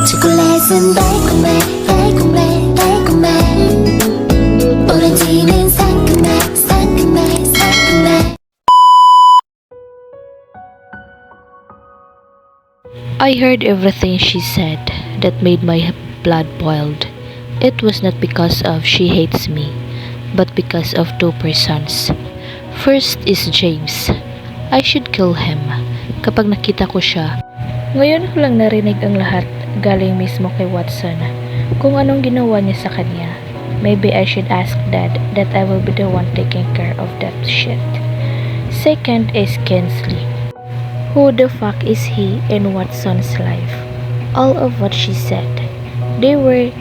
초콜릿은 달콤해 달콤해 달콤해 오렌지는 상큼해 상큼해 상큼해. I heard everything she said that made my blood boiled. It was not because of she hates me, but because of two persons. First is James. I should kill him kapag nakita ko siya. Ngayon ko lang narinig ang lahat galing mismo kay Watson. Kung anong ginawa niya sa kanya. Maybe I should ask Dad that I will be the one taking care of that shit. Second is Kensley. Who the fuck is he in Watson's life? All of what she said, they were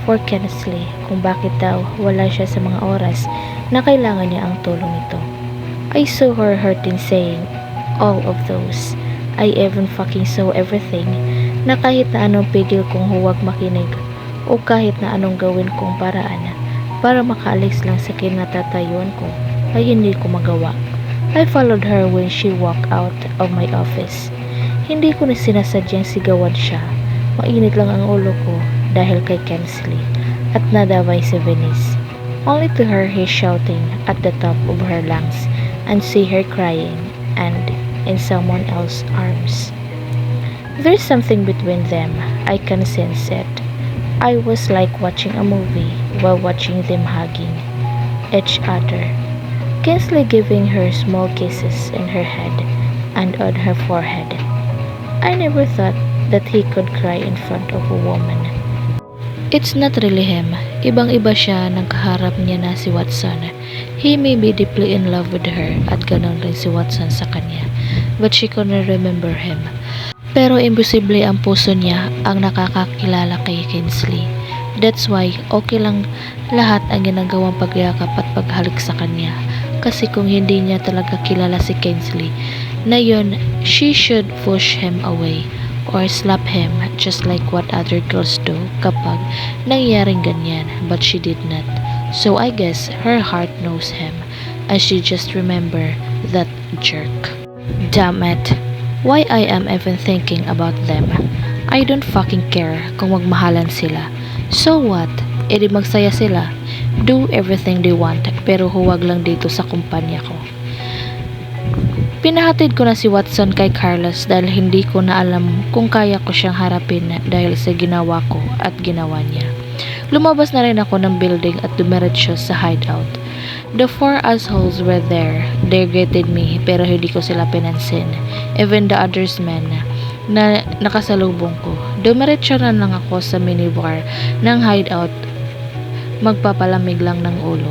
for Kensley kung bakit daw wala siya sa mga oras na kailangan niya ang tulong nito. I saw her hurting saying all of those. I even fucking saw everything na kahit na anong pigil kong huwag makinig o kahit na anong gawin kong paraan para makaalis lang sa kinatatayuan ko ay hindi ko magawa. I followed her when she walked out of my office. Hindi ko na sinasadyang sigawan siya. Mainit lang ang ulo ko dahil kay Kensley at nadaway si Venice. Only to her he's shouting at the top of her lungs and see her crying and in someone else's arms. There's something between them. I can sense it. I was like watching a movie while watching them hugging each other. Kensley giving her small kisses in her head and on her forehead. I never thought that he could cry in front of a woman. It's not really him. Ibang-iba siya nang kaharap niya na si Watson. He may be deeply in love with her at ganon rin si Watson sa kanya. But she couldn't remember him. Pero imposible ang puso niya ang nakakakilala kay Kensley. That's why okay lang lahat ang ginagawang pagyakap at paghalik sa kanya. Kasi kung hindi niya talaga kilala si Kensley, na yun, she should push him away or slap him just like what other girls do kapag nangyaring ganyan, but she did not. So I guess her heart knows him and she just remember that jerk. Damn it. Why I am even thinking about them. I don't fucking care kung magmahalan sila. So what? E di magsaya sila. Do everything they want pero huwag lang dito sa kumpanya ko. Pinahatid ko na si Watson kay Carlos dahil hindi ko na alam kung kaya ko siyang harapin dahil sa ginawa ko at ginawa niya. Lumabas na rin ako ng building at dumiretso sa hideout. The four assholes were there. They greeted me pero hindi ko sila pinansin. Even the others men na nakasalubong ko. Dumiretso na lang ako sa minibar ng hideout. Magpapalamig lang ng ulo.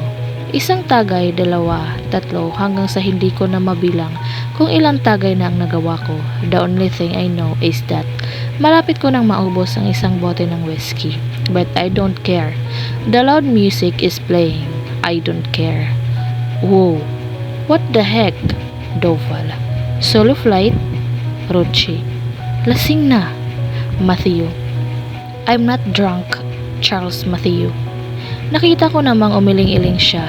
Isang tagay, dalawa, tatlo hanggang sa hindi ko na mabilang kung ilang tagay na ang nagawa ko. The only thing I know is that malapit ko nang maubos ang isang bote ng whiskey. But I don't care. The loud music is playing. I don't care. Whoa. What the heck? Doval. Solo flight? Rochi. Lasing na. Matthew. I'm not drunk. Charles Matthew. Nakita ko namang umiling-iling siya.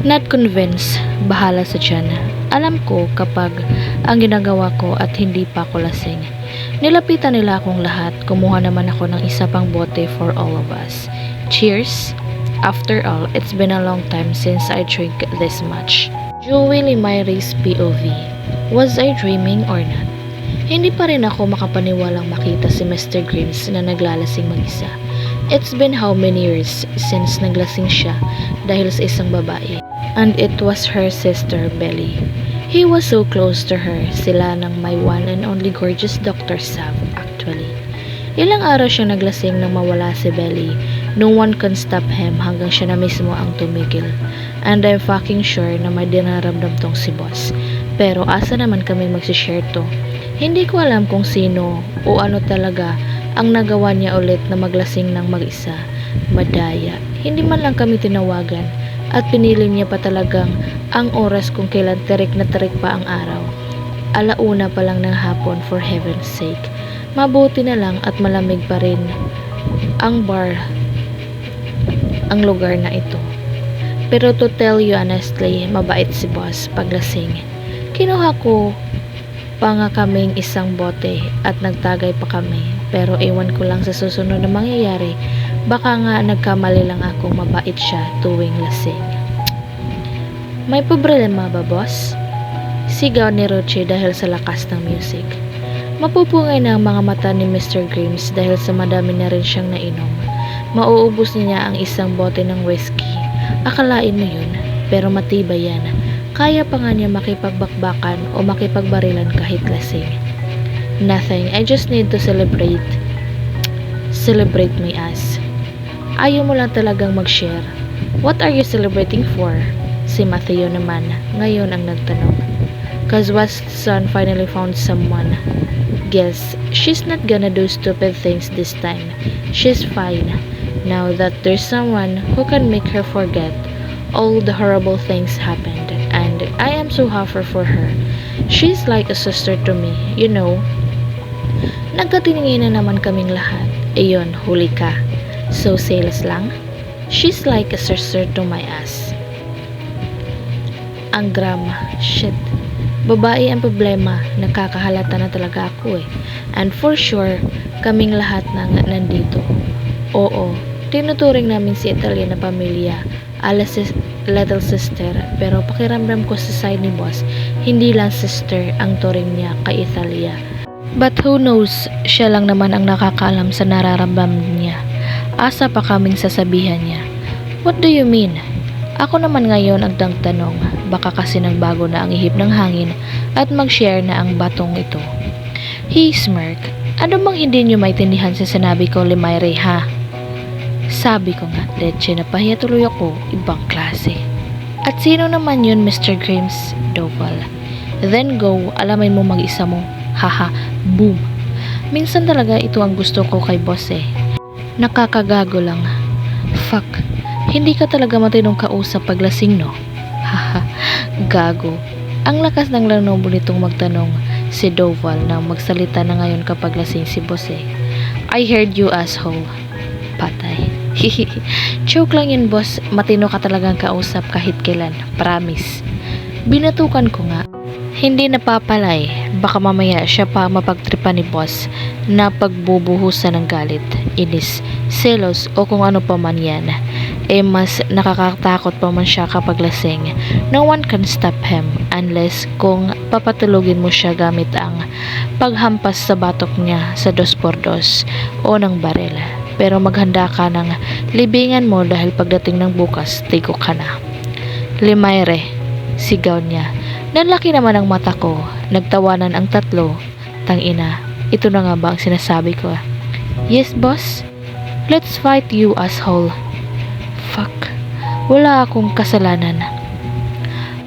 Not convinced. Bahala sa tiyan. Alam ko kapag ang ginagawa ko at hindi pa ako lasing. Nilapitan nila akong lahat. Kumuha naman ako ng isa pang bote for all of us. Cheers! After all, it's been a long time since I drink this much. Joey Limayri's POV. Was I dreaming or not? Hindi pa rin ako makapaniwalang makita si Mr. Grimes na naglalasing mag-isa. It's been how many years since naglasing siya dahil sa isang babae. And it was her sister, Belly. He was so close to her. Sila ng my one and only gorgeous Dr. Sav, actually. Ilang araw siya naglasing nang mawala si Belly. No one can stop him hanggang siya na mismo ang tumigil. And I'm fucking sure na may dinaramdam tong si boss. Pero asa naman kami magsishare to? Hindi ko alam kung sino o ano talaga ang nagawa niya ulit na maglasing ng mag-isa. Madaya. Hindi man lang kami tinawagan at pinili niya pa talagang ang oras kung kailan terik na terik pa ang araw. Alauna pa lang ng hapon, for heaven's sake. Mabuti na lang at malamig pa rin ang bar, ang lugar na ito. Pero to tell you honestly, mabait si boss paglasing. Kinuha ko pa nga kaming isang bote at nagtagay pa kami Pero ewan ko lang sa susunod na mangyayari, baka nga nagkamali lang akong mabait siya tuwing lasing. May problema ba, boss? Sigaw ni Roche dahil sa lakas ng music. Mapupungay na ang mga mata ni Mr. Grimes dahil sa madami na rin siyang nainom. Mauubos niya ang isang bote ng whiskey. Akalain mo yun, pero matibay yan. Kaya pa nga niya makipagbakbakan o makipagbarilan kahit lasing. Nothing, I just need to celebrate my ass. Ayaw mo lang talagang mag-share. What are you celebrating for? Si Mateo naman, ngayon ang nagtanong. Cause West's son finally found someone. Guess, she's not gonna do stupid things this time. She's fine. Now that there's someone who can make her forget all the horrible things happened, and I am so happy for her. She's like a sister to me, you know. Nagkatiningin na naman kaming lahat. Iyon, huli ka. So sales lang? She's like a sister to my ass. Ang grama. Shit. Babae ang problema. Nakakahalata na talaga ako eh. And for sure, kaming lahat na nandito. Oo, tinuturing namin si Italia na pamilya, little sister, pero pakiramdam ko sa side ni boss, hindi lang sister ang turing niya kay Italia. But who knows, siya lang naman ang nakakaalam sa nararamdaman niya. Asa pa kaming sasabihan niya. What do you mean? Ako naman ngayon ang tanong, baka kasi nagbago na ang ihip ng hangin at mag-share na ang batong ito. He smirked. Ano bang hindi niyo maintindihan sa sinabi ko, Limayre, ha? Sabi ko nga, leche, napahiya tuloy ako, ibang klase. At sino naman yun, Mr. Grimes? Doval. Then go, alamin mo mag-isa mo. Haha, boom. Minsan talaga ito ang gusto ko kay boss eh. Nakakagago lang. Fuck, hindi ka talaga matinong kausap paglasing, no? Haha, gago. Ang lakas ng lanobo nitong magtanong si Doval na magsalita na ngayon kapag lasing si boss eh. I heard you, asshole. Patay. Joke lang yun, boss. Matino ka talagang kausap kahit kailan. Promise. Binatukan ko nga. Hindi napapalay. Baka mamaya siya pa mapagtripan ni boss na pagbubuhusan ng galit, inis, selos o kung ano pa man yan. Eh mas nakakatakot pa man siya kapag lasing. No one can stop him unless kung papatulugin mo siya gamit ang paghampas sa batok niya sa 2x2 o ng barel. Pero maghanda ka ng libingan mo dahil pagdating ng bukas, tigo ka na. Limayre, sigaw niya. Nanlaki naman ang mata ko. Nagtawanan ang tatlo. Tangina, ito na nga ba ang sinasabi ko? Yes, boss? Let's fight you, asshole. Fuck, wala akong kasalanan.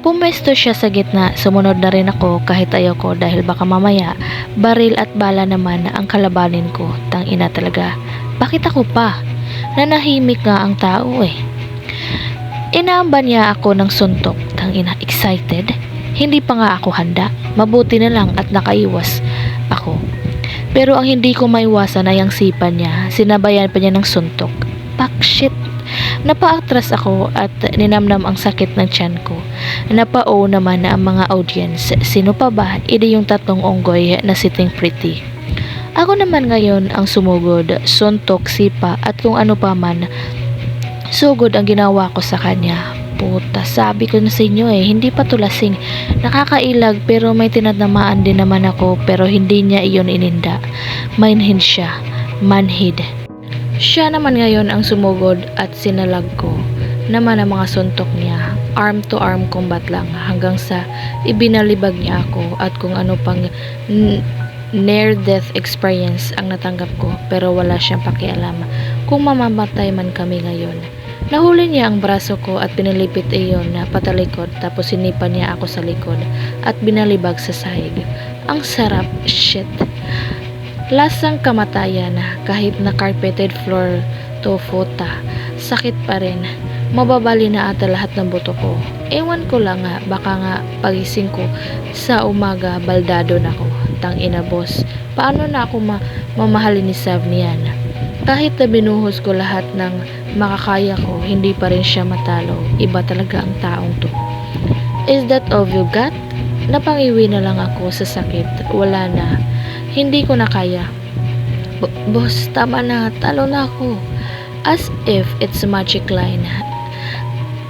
Pumesto siya sa gitna, sumunod na rin ako kahit ayoko dahil baka mamaya baril at bala naman ang kalabanin ko. Tangina talaga. Bakit ako pa? Nanahimik nga ang tao eh. Inaamba niya ako ng suntok. Tangina, excited? Hindi pa nga ako handa. Mabuti na lang at nakaiwas ako. Pero ang hindi ko maiwasan ay ang sipa niya. Sinabayan pa niya ng suntok. Pak shit. Napaatras ako at ninamnam ang sakit ng tiyan ko. Napao naman na ang mga audience. Sino pa ba? Idi yung tatlong onggoy na sitting pretty. Ako naman ngayon ang sumugod, suntok, sipa at kung ano pa man. Sugod ang ginawa ko sa kanya. Puta, sabi ko na sa inyo eh, hindi pa tulasing. Nakakailag pero may tinatamaan din naman ako pero hindi niya iyon ininda. Manhid siya. Manhid. Siya naman ngayon ang sumugod at sinalag ko naman ang mga suntok niya. Arm to arm combat lang hanggang sa ibinalibag niya ako at kung ano pang near-death experience ang natanggap ko pero wala siyang pakialam kung mamamatay man kami ngayon. Nahuli niya ang braso ko at pinilipit iyon na patalikod tapos sinipan niya ako sa likod at binalibag sa sahig. Ang sarap, shit. Lasang kamatayan kahit na carpeted floor to futa. Sakit pa rin. Mababali na ata lahat ng buto ko. Ewan ko lang nga, baka nga pagising ko sa umaga baldado na ko. Tangina boss, paano na ako mamahalin ni Sav niyan? Kahit na binuhos ko lahat ng makakaya ko, hindi pa rin siya matalo. Iba talaga ang taong to. Is that all you got? Napangiwi na lang ako sa sakit. Wala na. Hindi ko na kaya. Boss, tama na. Talo na ako. As if it's a magic line.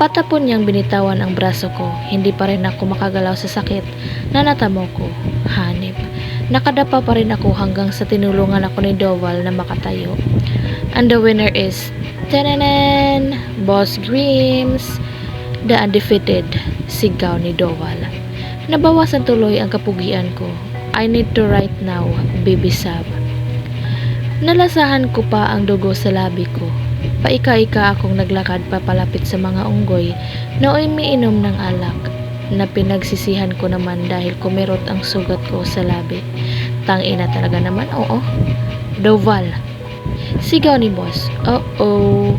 Patapon niyang binitawan ang braso ko. Hindi pa rin ako makagalaw sa sakit na natamo ko. Hanip. Nakadapa pa rin ako hanggang sa tinulungan ako ni Dowal na makatayo. And the winner is Tananan! Boss Grims! The undefeated. Sigaw ni Dowal. Nabawasan tuloy ang kapugian ko. I need to right now, baby Sab. Nalasahan ko pa ang dugo sa labi ko. Paika-ika akong naglakad papalapit sa mga unggoy na umiinom ng alak na pinagsisihan ko naman dahil kumirot ang sugat ko sa labi. Tangina talaga naman, oo. Dowal. Sigaw ni boss. Uh-oh.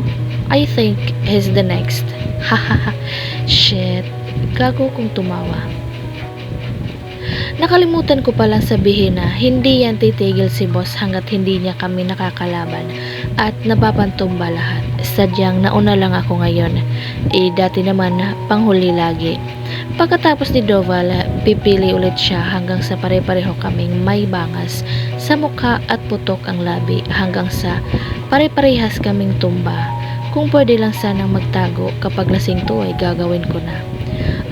I think he's the next. Hahaha. Shit. Gago kong tumawa. Nakalimutan ko palang sabihin na hindi yan titigil si boss hanggat hindi niya kami nakakalaban at napapantumba lahat. Sadyang nauna lang ako ngayon. Dati naman panghuli lagi. Pagkatapos ni Dowal, pipili ulit siya hanggang sa pare-pareho kaming may bangas sa mukha at putok ang labi hanggang sa pare-parehas kaming tumba. Kung pwede lang sanang magtago kapag lasing to ay gagawin ko na.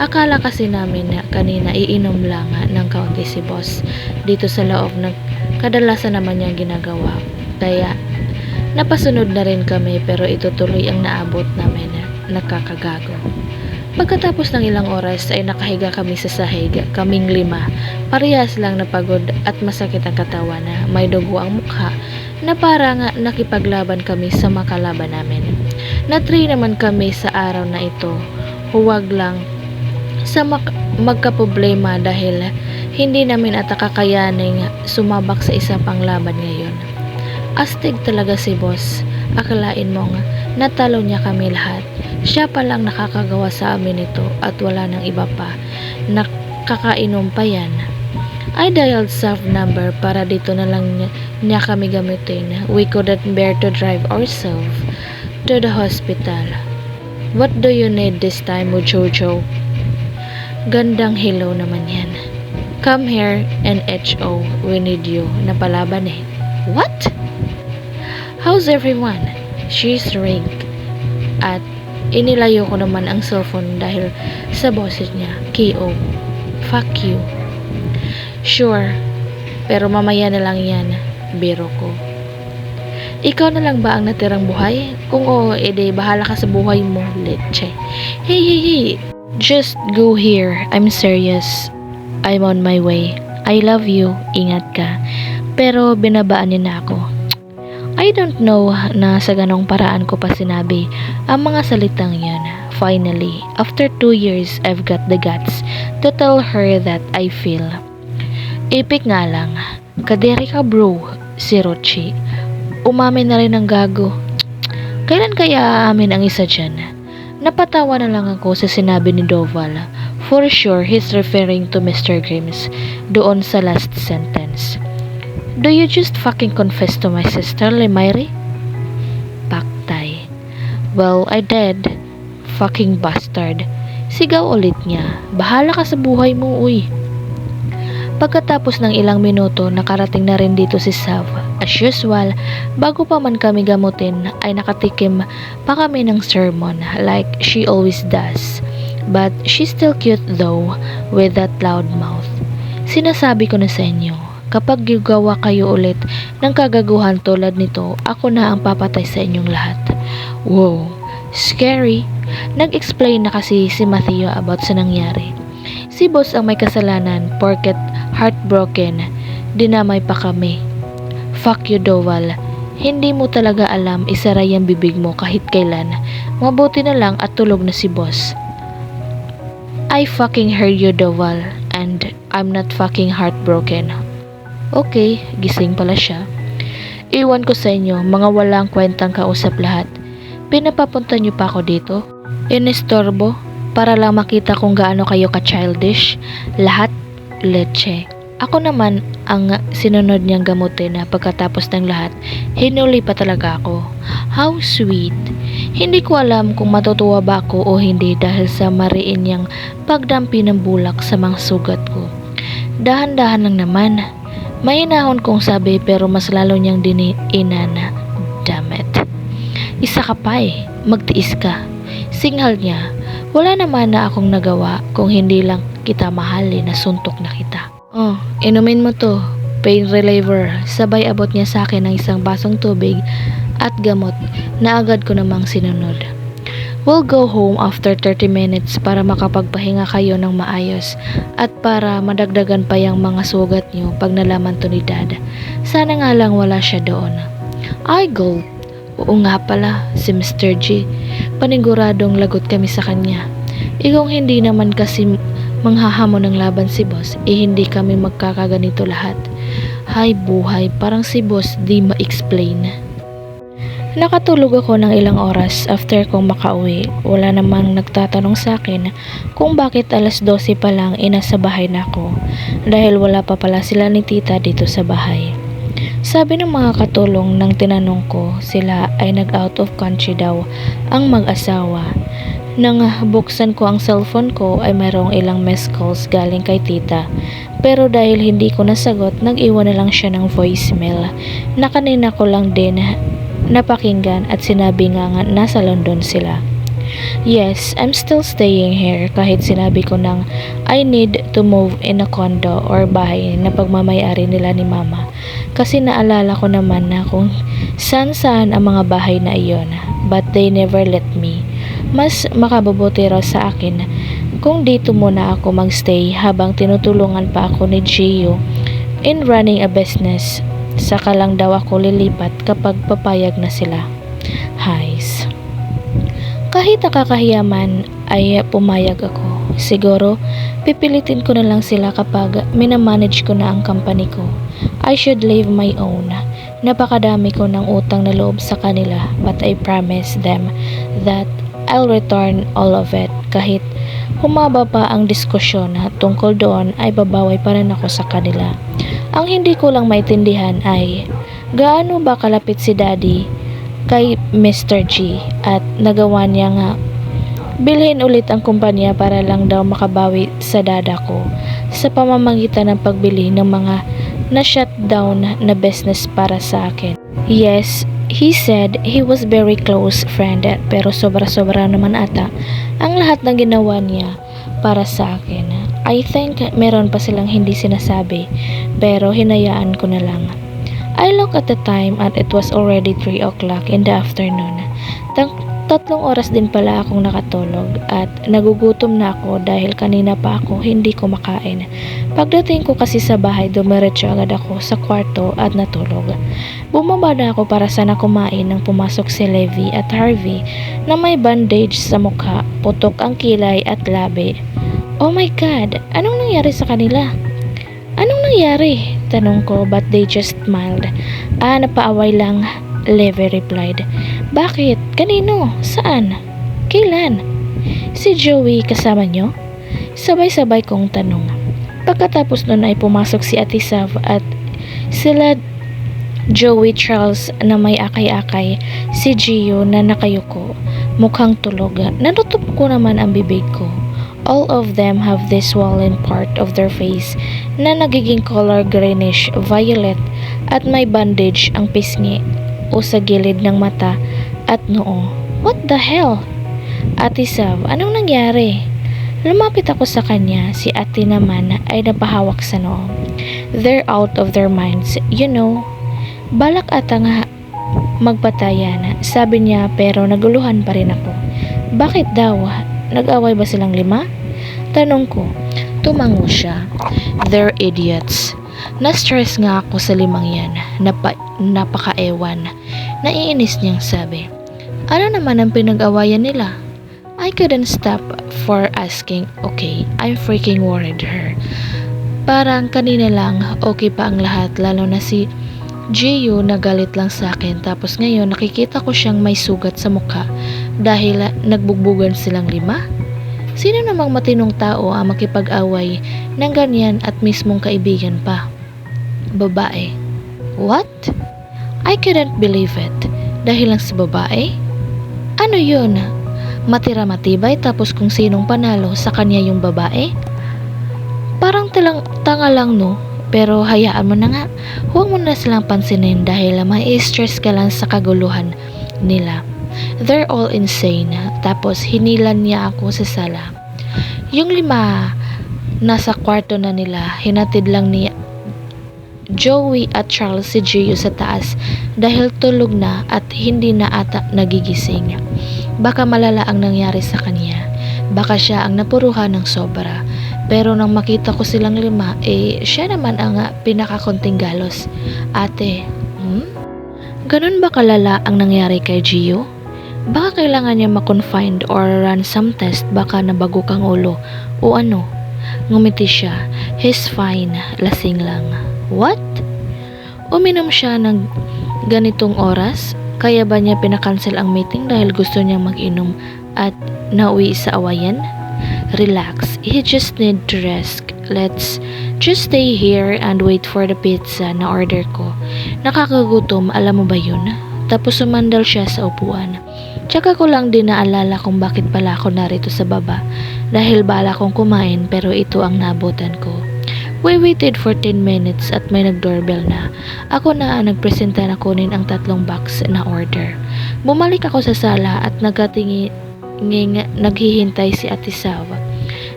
Akala kasi namin na kanina iinom lang ng kaunti si boss dito sa loob ng kadalasan naman niyang ginagawa. Kaya napasunod na rin kami pero ito tuloy ang naabot namin nakakagago. Pagkatapos ng ilang oras ay nakahiga kami sa sahig, kaming 5. Parehas lang napagod at masakit ang katawan na may dugo ang mukha na parang nakipaglaban kami sa makalaban namin. Na-try naman kami sa araw na ito. Huwag lang sa magkaproblema dahil hindi namin at kakayaning sumabak sa isa pang laban ngayon. Astig talaga si boss. Akalain mong natalo niya kami lahat. Siya palang nakakagawa sa amin ito at wala nang iba pa. Nakakainom pa yan. I dialed self number para dito na lang niya kami gamitin. We couldn't bear to drive ourselves to the hospital. What do you need this time, Mujojo? Gandang hello naman yan. Come here and HO. We need you. Napalaban eh. What? How's everyone? She's rigged. At inilayo ko naman ang cellphone dahil sa boses niya. KO. Fuck you. Sure. Pero mamaya na lang yan. Biro ko. Ikaw na lang ba ang natirang buhay? Kung oo, edi bahala ka sa buhay mo, leche. Hey. Just go here. I'm serious. I'm on my way. I love you. Ingat ka. Pero binabaan niya na ako. I don't know na sa ganong paraan ko pa sinabi ang mga salitang yan. Finally, after 2 years, I've got the guts to tell her that I feel. Epic nga lang. Kaderi ka bro, si Rochi. Umamin na rin ang gago. Kailan kaya aamin ang isa dyan? Napatawa na lang ako sa sinabi ni Dowal. For sure, he's referring to Mr. Grims doon sa last sentence. Do you just fucking confess to my sister, Lemayri? Paktay. Well, I did. Fucking bastard. Sigaw ulit niya. Bahala ka sa buhay mo, uy. Pagkatapos ng ilang minuto, nakarating na rin dito si Sav. As usual, bago pa man kami gamutin, ay nakatikim pa kami ng sermon like she always does. But she's still cute though, with that loud mouth. Sinasabi ko na sa inyo, kapag gagawa kayo ulit ng kagaguhan tulad nito, ako na ang papatay sa inyong lahat. Wow, scary. Nag-explain na kasi si Matthew about sa nangyari. Si boss ang may kasalanan porket heartbroken, dinamay pa kami. Fuck you, Dowal. Hindi mo talaga alam isara yung bibig mo kahit kailan. Mabuti na lang at tulog na si boss. I fucking heard you, Dowal, and I'm not fucking heartbroken. Okay, gising pala siya. Iwan ko sa inyo, mga walang kwentang kausap lahat. Pinapapunta niyo pa ako dito? Inestorbo? Para lang makita kung gaano kayo ka-childish. Lahat, leche. Ako naman ang sinunod niyang gamutin na pagkatapos ng lahat, hinuli pa talaga ako. How sweet. Hindi ko alam kung matutuwa ba ako o hindi dahil sa mariin niyang pagdampi ng bulak sa mga sugat ko. Dahan-dahan lang naman. Mahinahon kong sabi pero mas lalo niyang inana. Damn it. Isa ka pa eh. Magtiis ka. Singhal niya. Wala naman na akong nagawa kung hindi lang kita mahalin na suntok na kita. Oh, inumin mo to. Pain reliever. Sabay abot niya sa akin ng isang basong tubig at gamot na agad ko namang sinunod. We'll go home after 30 minutes para makapagpahinga kayo ng maayos at para madagdagan pa yung mga sugat niyo pag nalaman to ni Dad. Sana nga lang wala siya doon. I gulp. Oo nga pala, si Mr. G. Paniguradong lagot kami sa kanya. Kung hindi naman kasi manghahamon ng laban si boss, hindi kami magkakaganito lahat. Hay buhay, parang si boss di ma-explain. Nakatulog ako ng ilang oras after kong makauwi. Wala namang nagtatanong sa akin kung bakit alas 12 pa lang inasa bahay na ako dahil wala pa pala sila ni tita dito sa bahay. Sabi ng mga katulong nang tinanong ko, sila ay nag-out of country daw ang mag-asawa. Nang buksan ko ang cellphone ko ay mayroong ilang missed calls galing kay tita. Pero dahil hindi ko nasagot, nag-iwan na lang siya ng voicemail na kanina ko lang din napakinggan at sinabi nga nasa London sila. Yes, I'm still staying here kahit sinabi ko nang I need to move in a condo or bahay na pagmamayari nila ni mama. Kasi naalala ko naman na kung saan-saan ang mga bahay na iyon, but they never let me. Mas makabubuti raw sa akin kung dito muna ako magstay habang tinutulungan pa ako ni Gio in running a business. Saka lang daw ako lilipat kapag papayag na sila. Highs. Kahit nakakahiyaman ay pumayag ako. Siguro, pipilitin ko na lang sila kapag minamanage ko na ang company ko. I should live my own. Napakadami ko ng utang na loob sa kanila, but I promise them that I'll return all of it. Kahit humaba pa ang diskusyon tungkol doon ay babawi pa rin ako sa kanila. Ang hindi ko lang maintindihan ay gaano ba kalapit si Daddy kay Mr. G at nagawa niya nga bilhin ulit ang kumpanya para lang daw makabawi sa dada ko sa pamamagitan ng pagbili ng mga na-shutdown na business para sa akin. Yes, he said he was very close friend pero sobra-sobra naman ata ang lahat ng ginawa niya para sa akin. I think meron pa silang hindi sinasabi pero hinayaan ko na lang. I looked at the time and it was already 3 o'clock in the afternoon. Tatlong oras din pala akong nakatulog at nagugutom na ako dahil kanina pa ako hindi kumakain. Pagdating ko kasi sa bahay, dumiretso agad ako sa kwarto at natulog. Bumaba na ako para sana kumain nang pumasok si Levi at Harvey na may bandage sa mukha, putok ang kilay at labi. Oh my God! Anong nangyari sa kanila? Anong nangyari? Tanong ko, but they just smiled. Napaaway lang, Levi replied. Bakit? Kanino? Saan? Kailan? Si Joey kasama nyo? Sabay-sabay kong tanong. Pagkatapos nun ay pumasok si Ate Sav at sila Joey Charles na may akay-akay, si Gio na nakayuko, mukhang tulog. Nanutup ko naman ang bibig ko. All of them have this swollen part of their face na nagiging color greenish violet at may bandage ang pisngi o sa gilid ng mata at noo. What the hell? Ate Sav, anong nangyari? Lumapit ako sa kanya, si ate naman ay napahawak sa noo. They're out of their minds, you know. Balak ata nga magpatayan, sabi niya pero naguluhan pa rin ako. Bakit daw? Nag-away ba silang 5? Tanong ko. Tumango siya. They're idiots. Na-stress nga ako sa 5 yan. Napaka-ewan. Naiinis niyang sabi. Ano naman ang pinag-awayan nila? I couldn't stop for asking. Okay, I'm freaking worried her. Parang kanina lang okay pa ang lahat lalo na si Gio nagalit lang sa akin tapos ngayon nakikita ko siyang may sugat sa mukha dahil nagbugbugan silang 5? Sino namang matinong tao ang makipag-away ng ganyan at mismong kaibigan pa? Babae. What? I couldn't believe it. Dahil lang sa babae? Ano yun? Matira matibay tapos kung sinong panalo sa kanya yung babae? Parang tanga lang no? Pero hayaan mo na nga, huwag mo na silang pansinin dahil may stress ka lang sa kaguluhan nila. They're all insane. Tapos hinilan niya ako sa sala. Yung 5 nasa kwarto na nila, hinatid lang ni Joey at Charles si Gio sa taas dahil tulog na at hindi na ata nagigising. Baka malala ang nangyari sa kanya. Baka siya ang napuruhan ng sobra. Pero nang makita ko silang 5, siya naman ang pinakakonting galos. Ate, ganun ba kalala ang nangyari kay Gio? Baka kailangan niya ma-confined or run some test, baka nabago kang ulo o ano. Ngumiti siya. He's fine, lasing lang. What? Uminom siya ng ganitong oras? Kaya ba niya pinakancel ang meeting dahil gusto niya mag-inom at nauwi sa awayan? Relax, he just need to rest. Let's just stay here and wait for the pizza na order ko. Nakakagutom, alam mo ba yun? Tapos sumandal siya sa upuan. Tsaka ko lang din naalala kung bakit pala ako narito sa baba. Dahil bala kong kumain pero ito ang nabutan ko. We waited for 10 minutes at may nag-doorbell na. Ako na ang nagpresenta na kunin ang 3 box na order. Bumalik ako sa sala at naghihintay si Ate Saw.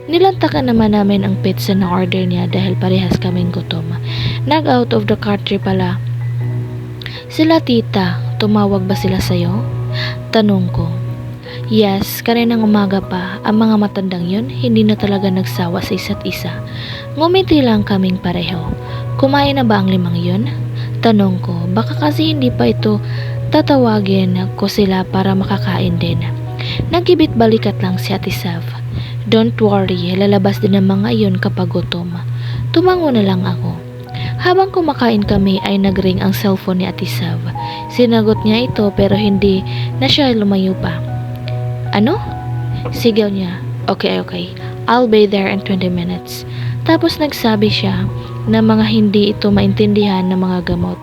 Nilantakan naman namin ang pizza na order niya dahil parehas kaming gutom. Nag-out of the country pala. Sila tita, tumawag ba sila sa'yo? Tanong ko. Yes, kaninang umaga pa, ang mga matandang yun, hindi na talaga nagsawa sa isa't isa. Ngumiti lang kaming pareho. Kumain na ba ang 5 yun? Tanong ko, baka kasi hindi pa ito tatawagin ko sila para makakain din. Nagibit balikat lang si Ate Sav. Don't worry, lalabas din ang mga yun kapag gutom. Tumango na lang ako. Habang kumakain kami ay nagring ang cellphone ni Ate Sav. Sinagot niya ito pero hindi na siya lumayo pa. Ano? Sigaw niya. Okay. I'll be there in 20 minutes. Tapos nagsabi siya na mga hindi ito maintindihan ng mga gamot.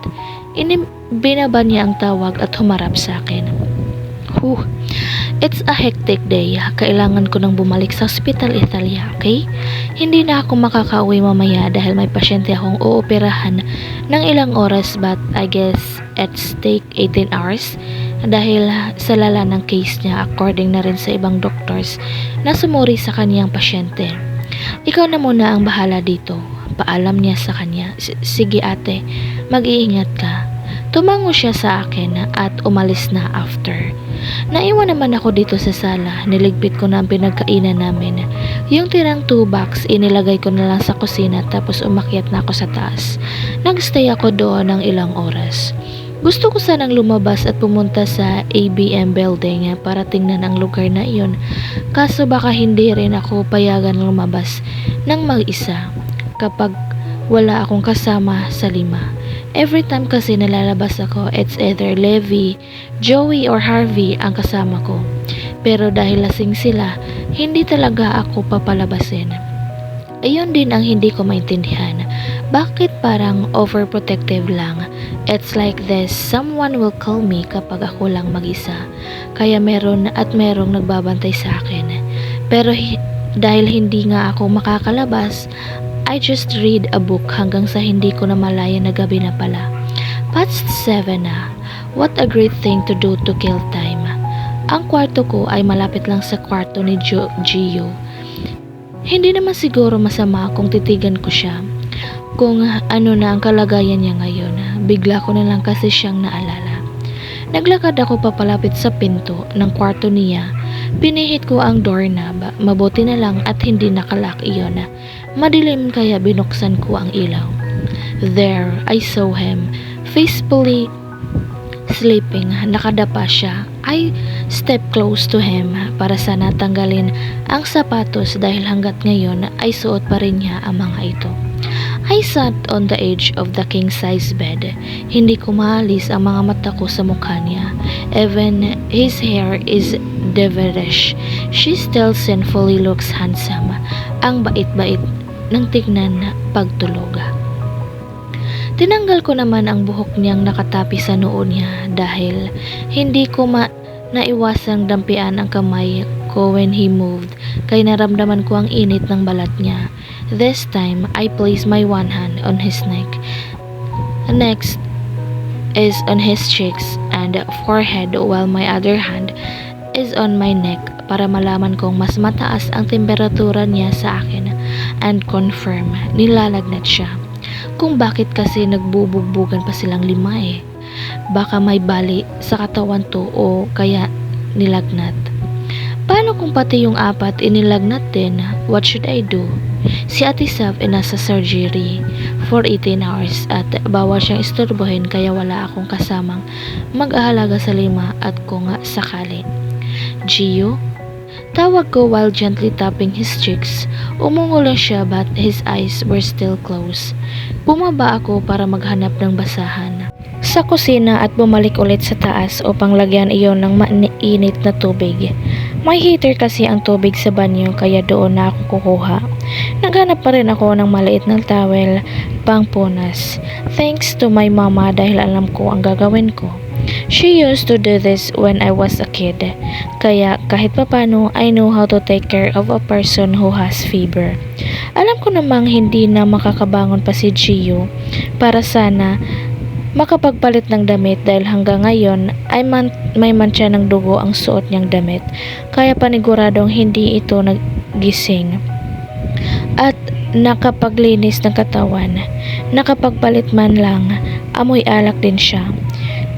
Binaba niya ang tawag at humarap sa akin. It's a hectic day. Kailangan ko nang bumalik sa Hospital Italia, okay? Hindi na ako makakauwi mamaya dahil may pasyente akong uoperahan ng ilang oras but I guess at stake 18 hours dahil sa lala ng case niya according na rin sa ibang doctors na sumuri sa kaniyang pasyente. Ikaw na muna ang bahala dito. Paalam niya sa kanya. Sige ate, mag-iingat ka. Tumango siya sa akin at umalis na after. Naiwan naman ako dito sa sala. Niligpit ko na ang pinagkainan namin. Yung tirang 2 box, inilagay ko na lang sa kusina tapos umakyat na ako sa taas. Nagstay ako doon ng ilang oras. Gusto ko sanang lumabas at pumunta sa ABM building para tingnan ang lugar na iyon. Kaso baka hindi rin ako payagan lumabas ng mag-isa kapag wala akong kasama sa 5. Every time kasi nalalabas ako, it's either Levi, Joey or Harvey ang kasama ko. Pero dahil lasing sila, hindi talaga ako papalabasin. Ayun din ang hindi ko maintindihan. Bakit parang overprotective lang? It's like this, someone will call me kapag ako lang mag-isa. Kaya meron at merong nagbabantay sa akin. Pero dahil hindi nga ako makakalabas, I just read a book hanggang sa hindi ko na malaya na gabi na pala. Past 7 na. What a great thing to do to kill time. Ang kwarto ko ay malapit lang sa kwarto ni Gio. Hindi naman siguro masama kung titigan ko siya. Kung ano na ang kalagayan niya ngayon. Bigla ko na lang kasi siyang naalala. Naglakad ako papalapit sa pinto ng kwarto niya. Pinihit ko ang doorknob. Mabuti na lang at hindi nakalock iyon. Madilim kaya binuksan ko ang ilaw. There, I saw him, peacefully sleeping. Nakadapa siya. I stepped close to him para sana tanggalin ang sapatos dahil hanggat ngayon ay suot pa rin niya ang mga ito. I sat on the edge of the king-size bed. Hindi ko maalis ang mga mata ko sa mukha niya. Even his hair is devilish. She still sinfully looks handsome. Ang bait-bait ng tignan pagtulog. Tinanggal ko naman ang buhok niyang nakatapi sa noo niya dahil hindi ko naiwasang dampian ang kamay ko when he moved kaya naramdaman ko ang init ng balat niya. This time, I place my one hand on his neck. Next is on his cheeks and forehead while my other hand is on my neck para malaman kong mas mataas ang temperatura niya sa akin and confirm nilalagnat siya. Kung bakit kasi nagbubugbugan pa silang lima eh. Baka may bali sa katawan to o kaya nilagnat. Paano kung pati yung apat inilagnat din? What should I do? Si Ate Sav ay nasa surgery for 18 hours at bawal siyang istorbohin kaya wala akong kasamang mag-ahalaga sa lima at kung sakali. Gio? Tawag ko while gently tapping his cheeks. Umungo lang siya but his eyes were still closed. Bumaba ako para maghanap ng basahan sa kusina at bumalik ulit sa taas upang lagyan iyon ng mainit na tubig. May heater kasi ang tubig sa banyo kaya doon na ako kukuha. Naghanap pa rin ako ng maliit na towel pang punas. Thanks to my mama dahil alam ko ang gagawin ko. She used to do this when I was a kid. Kaya kahit papano I know how to take care of a person who has fever. Alam ko namang hindi na makakabangon pa si Gio para sana makapagpalit ng damit dahil hanggang ngayon ay may mantsa ng dugo ang suot niyang damit kaya paniguradong hindi ito nagising at nakapaglinis ng katawan. Nakapagpalit man lang, amoy alak din siya.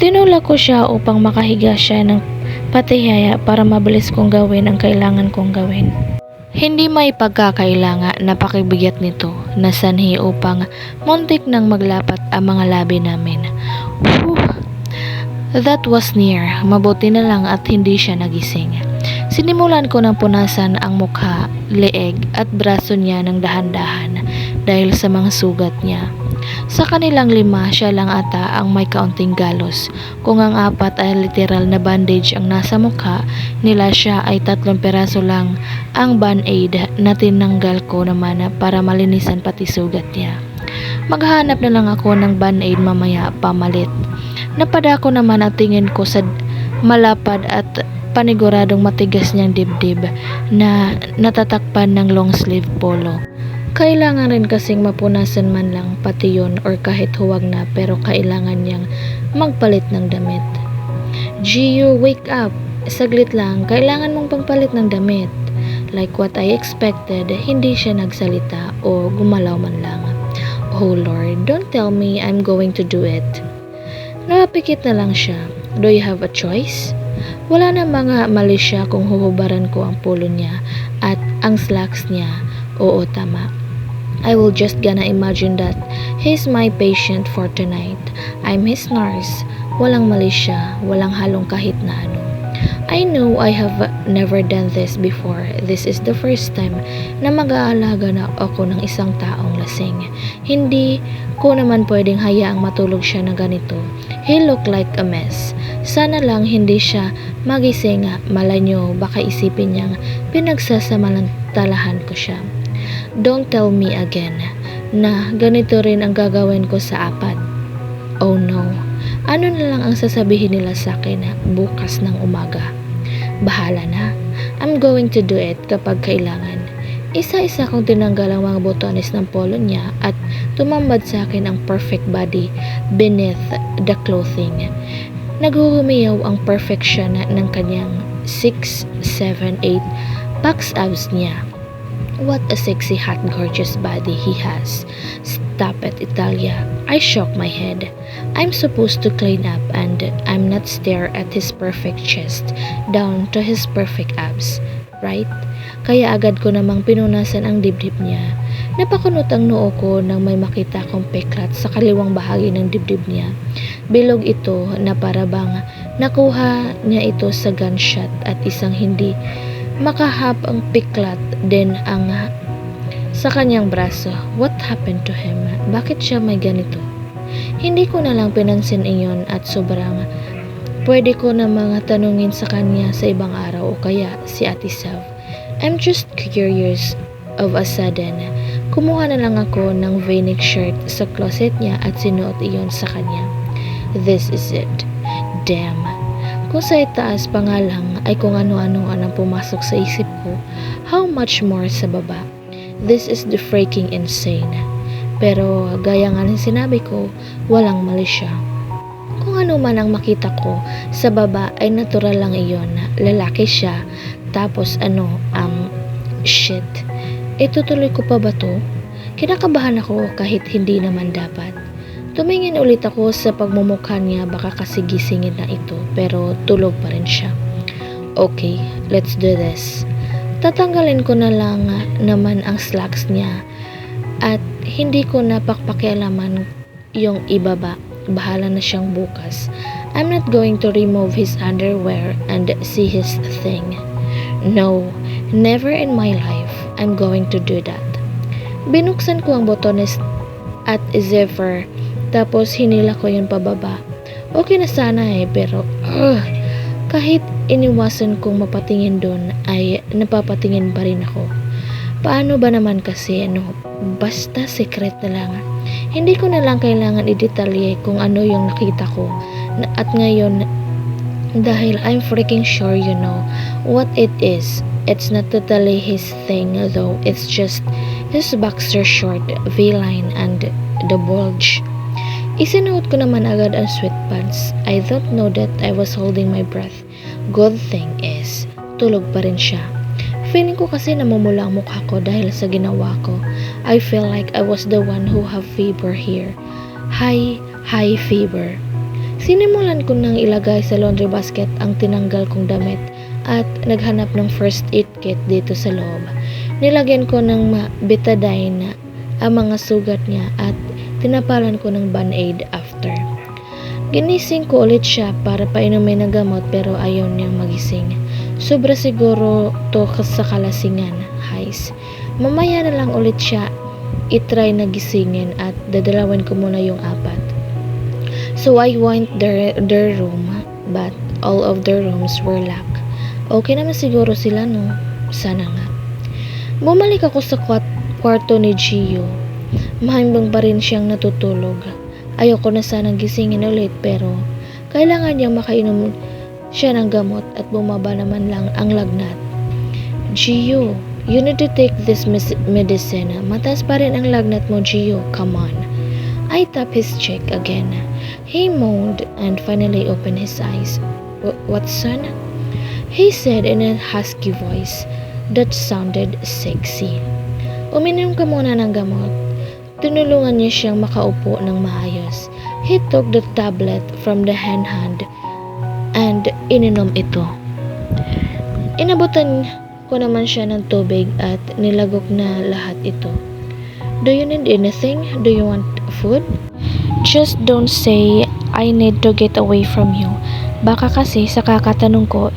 Tinulak ko siya upang makahiga siya ng patihaya para mabilis kong gawin ang kailangan kong gawin. Hindi may pagkakailangan na pakibigat nito na sanhi upang muntik nang maglapat ang mga labi namin. Whew. That was near. Mabuti na lang at hindi siya nagising. Sinimulan ko ng punasan ang mukha, leeg at braso niya ng dahan-dahan dahil sa mga sugat niya. Sa kanilang lima, siya lang ata ang may kaunting galos. Kung ang apat ay literal na bandage ang nasa mukha, nila siya ay 3 peraso lang ang band-aid na tinanggal ko naman para malinisan pati sugat niya. Maghanap na lang ako ng band-aid mamaya pamalit. Napadako naman ang tingin ko sa malapad at paniguradong matigas niyang dibdib na natatakpan ng long sleeve polo. Kailangan rin kasing mapunasan man lang pati yun or kahit huwag na pero kailangan niyang magpalit ng damit. Gio, wake up! Saglit lang, kailangan mong pagpalit ng damit. Like what I expected, hindi siya nagsalita o gumalaw man lang. Oh Lord, don't tell me I'm going to do it. Napikit na lang siya. Do you have a choice? Wala na mga mali siya kung huhubaran ko ang polo niya at ang slacks niya. Oo, tama. I will just gonna imagine that he's my patient for tonight. I'm his nurse. Walang mali siya, walang halong kahit na ano. I know I have never done this before. This is the first time na mag-aalaga na ako ng isang taong lasing. Hindi ko naman pwedeng hayaang matulog siya na ganito. He looked like a mess. Sana lang hindi siya magising. Malay nyo, baka isipin niyang pinagsasamantalahan ko siya. Don't tell me again na ganito rin ang gagawin ko sa apat. Oh no, ano na lang ang sasabihin nila sa akin bukas ng umaga? Bahala na, I'm going to do it kapag kailangan. Isa-isa kong tinanggal ang mga botones ng polo niya at tumambad sa akin ang perfect body beneath the clothing. Naghuhumiyaw ang perfection ng kanyang 6, 7, 8 packs abs niya. What a sexy, hot, gorgeous body he has. Stop it, Italia. I shook my head. I'm supposed to clean up and I'm not stare at his perfect chest down to his perfect abs, right? Kaya agad ko namang pinunasan ang dibdib niya. Napakunot ang noo ko nang may makita akong peklat sa kaliwang bahagi ng dibdib niya. Bilog ito na parabang nakuha niya ito sa gunshot at isang hindi makahap ang piklat din ang sa kanyang braso. What happened to him? Bakit siya may ganito? Hindi ko na lang pinansin iyon at sobrang pwede ko na mga tanungin sa kanya sa ibang araw o kaya si Ate Sav. I'm just curious of a sudden. Kumuha na lang ako ng v-neck shirt sa closet niya at sinuot iyon sa kanya. This is it. Damn. Kung sa itaas pa nga lang ay kung ano-ano ang pumasok sa isip ko, how much more sa baba. This is the freaking insane. Pero gaya nga ng sinabi ko, walang mali siya. Kung ano man ang makita ko sa baba ay natural lang iyon. Lalaki siya, tapos shit. Itutuloy ko pa ba to? Kinakabahan ako kahit hindi naman dapat. Tumingin ulit ako sa pagmumukha niya, baka kasi gisingin na ito, pero tulog pa rin siya. Okay, let's do this. Tatanggalin ko na lang naman ang slacks niya at hindi ko na pakpakialaman yung ibaba. Bahala na siyang bukas. I'm not going to remove his underwear and see his thing. No, never in my life I'm going to do that. Binuksan ko ang botones at zipper, tapos hinila ko yun pababa. Okay na sana pero kahit iniwasan kong mapatingin doon ay napapatingin pa rin ako. Paano ba naman kasi basta secret na lang. Hindi ko na lang kailangan i-detalye kung ano yung nakita ko. At ngayon, dahil I'm freaking sure you know what it is. It's not totally his thing though. It's just his boxer short, V-line and the bulge. Isinuot ko naman agad ang sweatpants. I don't know that I was holding my breath. Good thing is, tulog pa rin siya. Feeling ko kasi namumula ang mukha ko dahil sa ginawa ko. I feel like I was the one who have fever here. High fever. Sinimulan ko nang ilagay sa laundry basket ang tinanggal kong damit at naghanap ng first aid kit dito sa loob. Nilagyan ko ng betadine ang mga sugat niya at tinapalan ko ng band-aid after. Ginising ko ulit siya para painumin ng gamot pero ayaw niyang magising. Sobra siguro to sa kalasingan, Hais. Mamaya na lang ulit siya itry na gisingin at dadalawin ko muna yung 4. So I went their room but all of their rooms were locked. Okay naman siguro sila no? Sana nga. Bumalik ako sa kwarto ni Gio. Mahimbang pa rin siyang natutulog. Ayoko na sanang gisingin ulit pero kailangan niyang makainom siya ng gamot at bumaba naman lang ang lagnat. Gio, you need to take this medicine. Mataas pa rin ang lagnat mo, Gio. Come on. I tapped his cheek again. He moaned and finally opened his eyes. What, son? He said in a husky voice that sounded sexy. Uminom ka muna ng gamot. Tinulungan niya siyang makaupo ng maayos. He took the tablet from the hand and ininom ito. Inabutan ko naman siya ng tubig at nilagok na lahat ito. Do you need anything? Do you want food? Just don't say I need to get away from you. Baka kasi sa kakatanong ko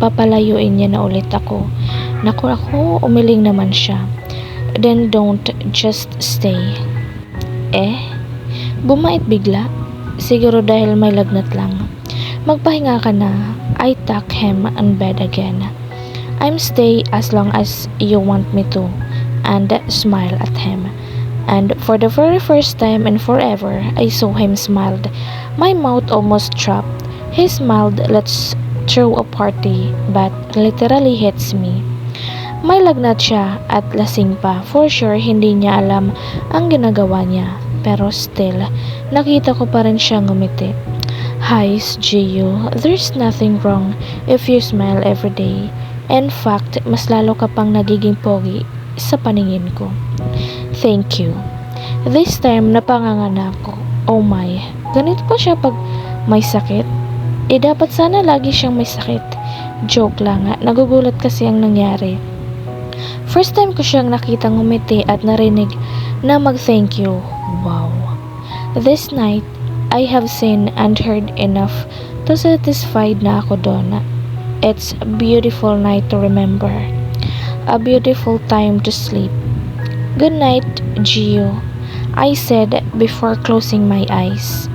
papalayuin niya na ulit ako. Naku ako, umiling naman siya. Then don't just stay. Bumait bigla. Siguro dahil may lagnat lang. Magpahinga ka na. I tuck him on bed again. I'm stay as long as you want me to. And smile at him. And for the very first time in forever, I saw him smiled. My mouth almost dropped. He smiled, let's throw a party, but literally hits me. May lagnat siya at lasing pa. For sure, hindi niya alam ang ginagawa niya. Pero still, nakita ko pa rin siya ngumiti. Hi, Gio. There's nothing wrong if you smile every day. In fact, mas lalo ka pang nagiging pogi sa paningin ko. Thank you. This time, napanganga ako. Oh my, ganito pa siya pag may sakit? Dapat sana lagi siyang may sakit. Joke lang nga, nagugulat kasi ang nangyari. First time ko siyang nakita ngumiti at narinig na mag-thank you. Wow. This night, I have seen and heard enough to satisfied na ako doon. It's a beautiful night to remember. A beautiful time to sleep. Good night, Gio, I said before closing my eyes.